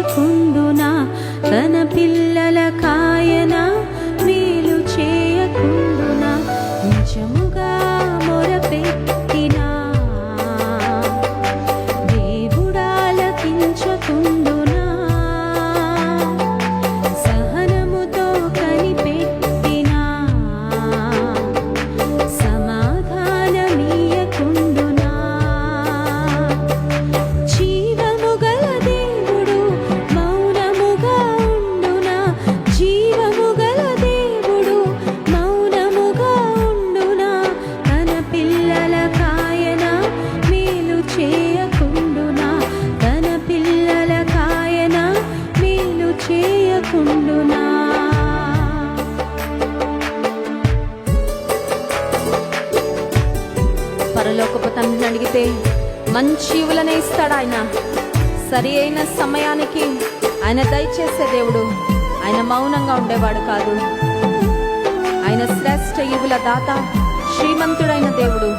చేయకుండునా తన పిల్లల కాయన మేలు చేయకుండునా నిజముగా మొరపెట్టినా దేవుడాలకించకుండునా సహనముతో కనిపెట్టినా సమాధానమీయకుండునా జీవము గల దేవుడు మౌనముగా ఉండునా జీవము గల దేవుడు మౌనముగా ఉండునా తన పిల్లల కాయన మేలు చేయకుండునా తన పిల్లల కాయన మేలు చేయకుండునా. పరలోకపు తండ్రిని అడిగితే మంచి ఈవులనే ఇస్తాడు ఆయన. సరి అయిన సమయానికి ఆయన దయచేసే దేవుడు. ఆయన మౌనంగా ఉండేవాడు కాదు. ఆయన శ్రేష్ఠ ఈవుల దాత, శ్రీమంతుడైన దేవుడు.